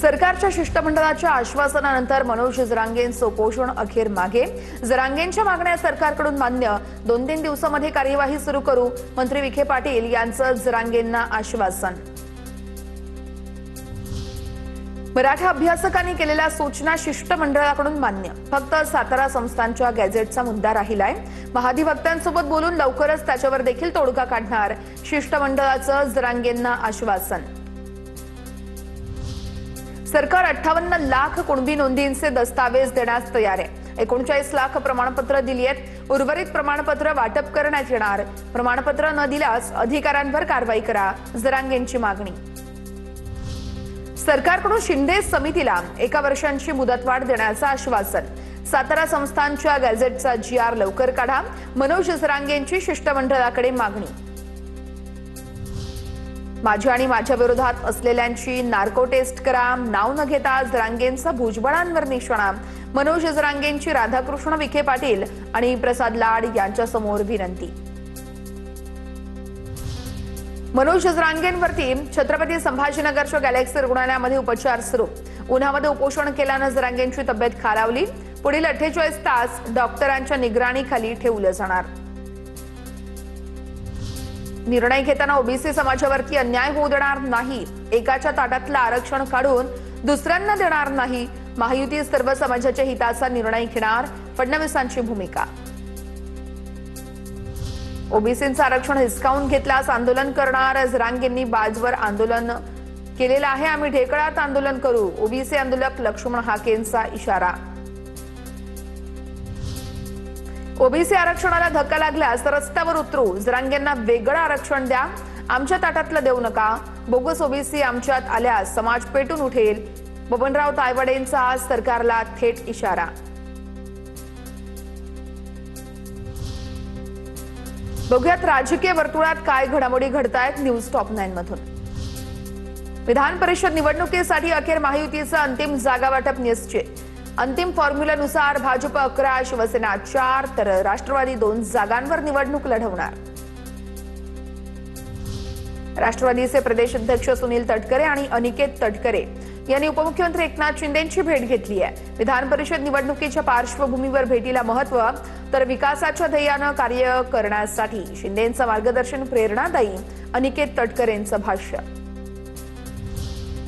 सरकारच्या शिष्टमंडळाच्या आश्वासनानंतर मनोज जरांगेंचं उपोषण अखेर मागे। जरांगेंच्या मागण्या सरकारकडून मान्य, 2-3 दिवसांमध्ये कार्यवाही सुरू करू, मंत्री विखे पाटील यांचं जरांगेंना आश्वासन। मराठा अभ्यासकांनी केलेल्या सूचना शिष्टमंडळाकडून मान्य, फक्त सातारा संस्थांच्या गॅझेटचा मुद्दा राहिलाय। महाधिवक्त्यांसोबत बोलून लवकरच त्याच्यावर देखील तोडगा काढणार, शिष्टमंडळाचं जरांगेंना आश्वासन। सरकार 58 लाख कुणबी नोंदींचे दस्तावेज देण्यास तयार आहे। 39 लाख प्रमाणपत्र दिली आहेत, उर्वरित प्रमाणपत्र वाटप करण्यात येणार। प्रमाणपत्र न दिल्यास अधिकाऱ्यांवर कारवाई करा, जरांगेंची मागणी। सरकारकडून शिंदे समितीला 1 वर्षांची मुदतवाढ देण्याचं आश्वासन। सातारा संस्थांच्या गॅझेटचा GR लवकर काढा, मनोज जरांगेंची शिष्टमंडळाकडे मागणी। माझ्या आणि माझ्या विरोधात असलेल्यांची नार्को टेस्ट करा, नाव न घेता जरांगेंचा भुजबळांवर निशाणा। मनोज जरांगेंची राधाकृष्ण विखे पाटील आणि प्रसाद लाड यांच्या समोर विनंती। मनोज जरांगेंवरती छत्रपती संभाजीनगरच्या गॅलेक्सी रुग्णालयामध्ये उपचार सुरू। उन्हामध्ये उपोषण केल्यानं जरांगेंची तब्येत खालावली। पुढील 48 तास डॉक्टरांच्या निगराणीखाली ठेवलं जाणार। निर्णय घेताना ओबीसी समाजावरती अन्याय होऊ देणार नाही, एकाच्या ताटातलं आरक्षण काढून दुसऱ्यांना देणार नाही। महायुती सर्व समाजाच्या हिताचा निर्णय घेणार, फडणवीसांची भूमिका। ओबीसींचं आरक्षण हिसकावून घेतल्यास आंदोलन करणार, जरांगेंनी बाजवर आंदोलन केलेलं आहे, आम्ही ढेकळात आंदोलन करू, ओबीसी आंदोलक लक्ष्मण हाकेंचा इशारा। ओबीसी आरक्षणाला धक्का लागल्यास रस्त्यावर उतरू, जरांगेंना वेगळं आरक्षण द्या, आमच्या ताटातलं देऊ नका। बोगस ओबीसी आमच्यात आल्यास समाज पेटून उठेल, बबनराव तायवाडेंचा आज सरकारला थेट इशारा। बघूयात राजकीय वर्तुळात काय घडामोडी घडतायत न्यूज टॉप 9 मधून। विधान परिषद निवडणुकीसाठी अखेर महायुतीचं अंतिम जागा वाटप निश्चित। अंतिम फॉर्म्युल्यानुसार भाजप 11, शिवसेना 4 तर राष्ट्रवादी 2 जागांवर निवडणूक लढवणार। राष्ट्रवादीचे प्रदेश अध्यक्ष सुनील तटकरे आणि अनिकेत तटकरे यांनी उपमुख्यमंत्री एकनाथ शिंदेंची भेट घेतली आहे। विधान परिषद निवडणुकीच्या पार्श्वभूमीवर भेटीला महत्त्व, तर विकासाच्या ध्येयानं कार्य करण्यासाठी शिंदेंचं मार्गदर्शन प्रेरणादायी, अनिकेत तटकरेंचं भाष्य।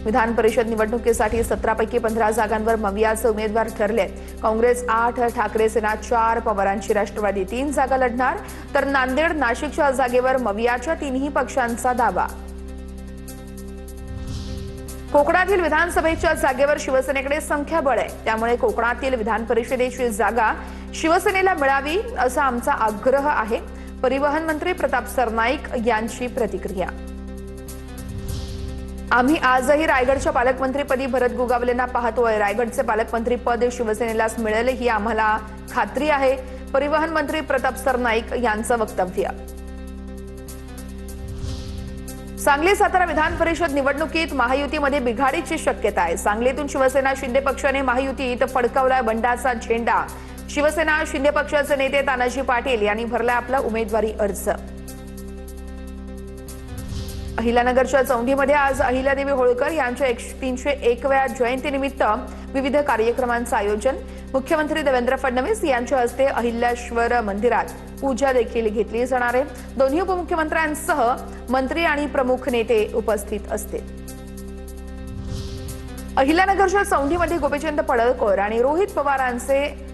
विधान परिषद निवडणुकीसाठी 17 पैकी 15 जागांवर मवियाचे उमेदवार ठरले। काँग्रेस 8, ठाकरे सेना 4, पवारांची राष्ट्रवादी 3 जागा लढणार, तर नांदेड, नाशिकच्या जागेवर मवियाच्या 3ही पक्षांचा दावा। कोकणातील विधानसभेच्या जागेवर शिवसेनेकडे संख्याबळ आहे, त्यामुळे कोकणातील विधान परिषदेची जागा शिवसेनेला मिळावी असा आमचा आग्रह आहे, परिवहन मंत्री प्रताप सरनाईक यांची प्रतिक्रिया। आम्ही आजही रायगडच्या पालकमंत्रीपदी भरत गुगावलेंना पाहतोय, रायगडचे पालकमंत्री पद शिवसेनेलाच मिळेल ही आम्हाला खात्री आहे, परिवहन मंत्री प्रताप सरनाईक यांचं वक्तव्य। सांगली सातारा विधान परिषद निवडणुकीत महायुतीमध्ये बिघाडीची शक्यता आहे। सांगलीतून शिवसेना शिंदे पक्षाने महायुतीत फडकावलाय बंडाचा झेंडा। शिवसेना शिंदे पक्षाचे नेते तानाजी पाटील यांनी भरलाय आपला उमेदवारी अर्ज। अहिल्यानगरच्या चौंडीमध्ये आज अहिल्यादेवी होळकर यांच्या 301व्या जयंतीनिमित्त विविध कार्यक्रमांचं आयोजन। मुख्यमंत्री देवेंद्र फडणवीस यांच्या हस्ते अहिल्याश्वर मंदिरात पूजा देखील घेतली जाणार आहे। दोन्ही उपमुख्यमंत्र्यांसह मंत्री आणि प्रमुख नेते उपस्थित असतील। अहिल्यानगरच्या चौंडीमध्ये गोपीचंद पडळकर आणि रोहित पवारांचे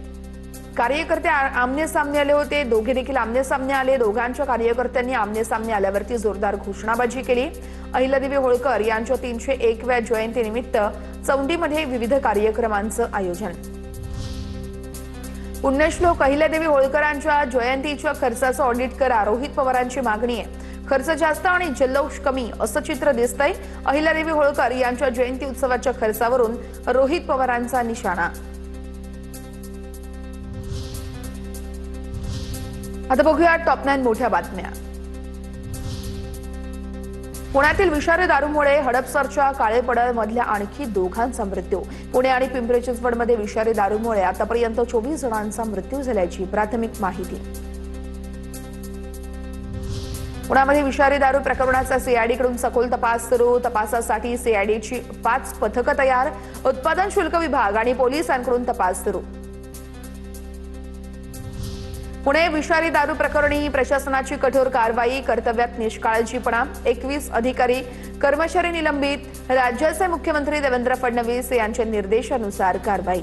कार्यकर्ते आमने सामने आले होते, दोघे देखील आमने सामने आले। दोघांच्या कार्यकर्त्यांनी आमने सामने आल्यावरती जोरदार घोषणाबाजी केली। अहिल्यादेवी होळकर यांच्या 301व्या जयंतीनिमित्त चौंडीमध्ये विविध कार्यक्रमांचं आयोजन। पुण्यश्लोक अहिल्यादेवी होळकरांच्या जयंतीच्या खर्चाचं ऑडिट करा, रोहित पवारांची मागणी आहे। खर्च जास्त आणि जल्लोष कमी असं चित्र दिसतंय। अहिल्यादेवी होळकर यांच्या जयंती उत्सवाच्या खर्चावरून रोहित पवारांचा निशाणा। आता बघूया टॉप 9 मोठ्या बातम्या। पुण्यातील विषारी दारूमुळे हडपसरच्या काळेपडळमधल्या आणखी 2घांचा मृत्यू। पुणे आणि पिंपरी चिंचवडमध्ये विषारी दारूमुळे आतापर्यंत 24 जणांचा मृत्यू झाल्याची प्राथमिक माहिती। पुण्यामध्ये विषारी दारू प्रकरणाचा सीआयडीकडून सखोल तपास सुरू. तपासासाठी सीआयडीची 5 पथकं तयार. उत्पादन शुल्क विभाग आणि पोलिसांकडून तपास सुरू. पुणे विषारी दारू प्रकरणी प्रशासनाची कठोर कारवाई. कर्तव्यात निष्काळजीपणा. 21 अधिकारी कर्मचारी निलंबित. राज्याचे मुख्यमंत्री देवेंद्र फडणवीस यांच्या निर्देशानुसार कारवाई.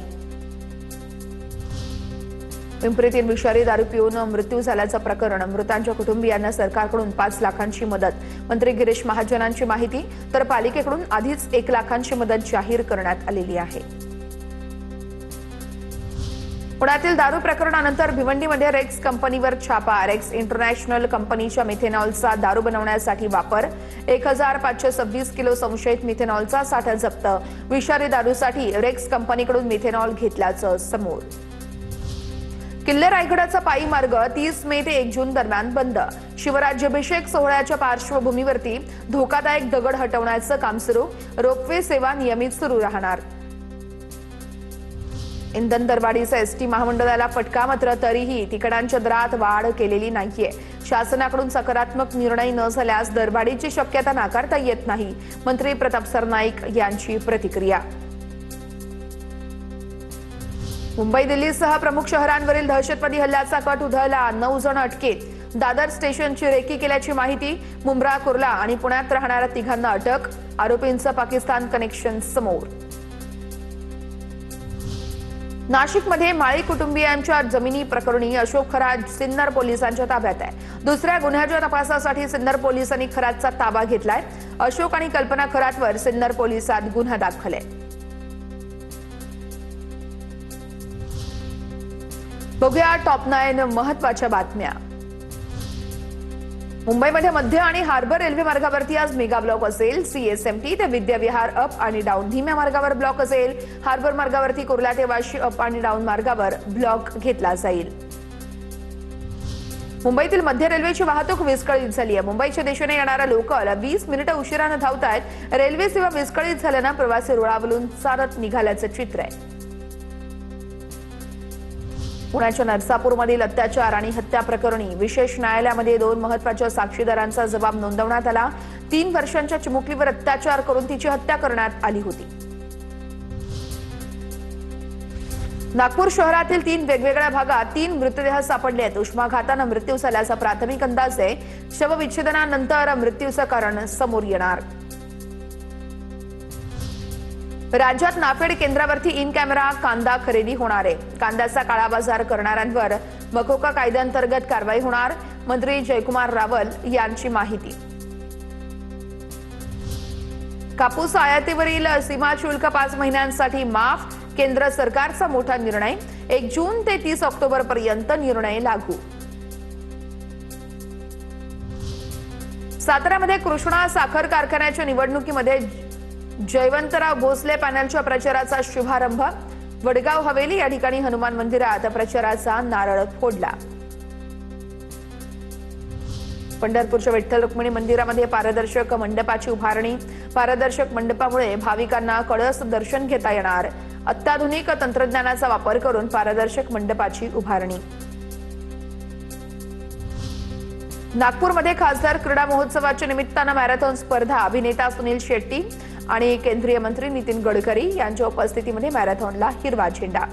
पिंपरीतील विषारी दारू पिऊन मृत्यू झाल्याचं प्रकरण. मृतांच्या कुटुंबियांना सरकारकडून 5 लाखांची मदत. मंत्री गिरीश महाजनांची माहिती. तर पालिकेकडून आधीच 1 लाखांची मदत जाहीर करण्यात आलेली आहे. पुण्यातील दारू प्रकरणानंतर भिवंडीमध्ये रेक्स कंपनीवर छापा. रेक्स इंटरनॅशनल कंपनीच्या मिथेनॉलचा दारू बनवण्यासाठी वापर. 1526 किलो संशयित मिथेनॉलचा साठा जप्त. विषारी दारूसाठी रेक्स कंपनीकडून मिथेनॉल घेतल्याचं समोर. किल्ले रायगडाचा पायी मार्ग 30 मे ते 1 जून दरम्यान बंद. शिवराज्याभिषेक सोहळ्याच्या पार्श्वभूमीवरती धोकादायक दगड हटवण्याचं काम सुरू. रोपवे सेवा नियमित सुरू राहणार. इंधन दरवाढीचा एसटी महामंडळाला फटका. मात्र तरीही तिकिटांच्या दरात वाढ केलेली नाहीये. शासनाकडून सकारात्मक निर्णय न झाल्यास दरवाढीची शक्यता नाकारता येत नाही. मंत्री प्रताप सरनाईक यांची प्रतिक्रिया. मुंबई दिल्लीसह प्रमुख शहरांवरील दहशतवादी हल्ल्याचा कट उधळला. 9 जण अटकेत. दादर स्टेशनची रेकी केल्याची माहिती. मुंब्रा, कुर्ला आणि पुण्यात राहणाऱ्या 3घांना अटक. आरोपींचं पाकिस्तान कनेक्शन समोर. नाशिकमध्ये माळी कुटुंबियांच्या जमिनी प्रकरणी अशोक खरात सिन्नर पोलिसांच्या ताब्यात आहे. दुसऱ्या गुन्ह्याच्या तपासासाठी सिन्नर पोलिसांनी खरातचा ताबा घेतलाय. अशोक आणि कल्पना खरातवर सिन्नर पोलिसात गुन्हा दाखल आहे. बघूया टॉप 9 महत्वाच्या बातम्या. मुंबईमध्ये मध्य आणि हार्बर रेल्वे मार्गावरती आज मेगा ब्लॉक असेल. सीएसएमटी ते विद्याविहार अप आणि डाऊन धीम्या मार्गावर ब्लॉक असेल. हार्बर मार्गावरती कुर्ला ते वाशी अप आणि डाऊन मार्गावर ब्लॉक घेतला जाईल. मुंबईतील मध्य रेल्वेची वाहतूक विस्कळीत झाली आहे. मुंबईच्या दिशेने येणाऱ्या लोकल 20 मिनिटं उशिराने धावत आहेत. रेल्वे सेवा विस्कळीत झाल्यानं प्रवासी रुळावरून चालत निघाल्याचं चित्र आहे. पुण्याच्या नरसापूरमधील अत्याचार आणि हत्या प्रकरणी विशेष न्यायालयामध्ये 2 महत्वाच्या साक्षीदारांचा जबाब नोंदवण्यात आला. 3 वर्षांच्या चिमुकलीवर अत्याचार करून तिची हत्या करण्यात आली होती. नागपूर शहरातील 3 वेगवेगळ्या भागात 3 मृतदेह सापडले आहेत. उष्माघातानं मृत्यू झाल्याचा प्राथमिक अंदाज आहे. शवविच्छेदनानंतर मृत्यूचं कारण समोर येणार. राज्यात नाफेड केंद्रावरती इन कॅमेरा कांदा खरेदी होणार आहे. कांद्याचा काळा बाजार करणाऱ्यांवर मकोका कायद्याअंतर्गत कारवाई होणार. मंत्री जयकुमार रावल यांची माहिती. कापूस आयातीवरील सीमा शुल्क 5 महिन्यांसाठी माफ. केंद्र सरकारचा मोठा निर्णय. 1 जून ते 30 ऑक्टोबर पर्यंत निर्णय लागू. साताऱ्यामध्ये कृष्णा साखर कारखान्याच्या निवडणुकीमध्ये जयवंतराव भोसले पॅनलच्या प्रचाराचा शुभारंभ. वडगाव हवेली या ठिकाणी हनुमान मंदिरात प्रचाराचा नारळ फोडला. पंढरपूरच्या विठ्ठल रुक्मिणी मंदिरामध्ये पारदर्शक मंडपाची उभारणी. पारदर्शक मंडपामुळे भाविकांना कळस दर्शन घेता येणार. अत्याधुनिक तंत्रज्ञानाचा वापर करून पारदर्शक मंडपाची उभारणी. नागपूरमध्ये खासदार क्रीडा महोत्सवाच्या निमित्तानं मॅरेथॉन स्पर्धा. अभिनेता सुनील शेट्टी आणि केंद्रीय मंत्री नितीन गडकरी यांच्या उपस्थितीमध्ये मॅरेथॉनला हिरवा झेंडा.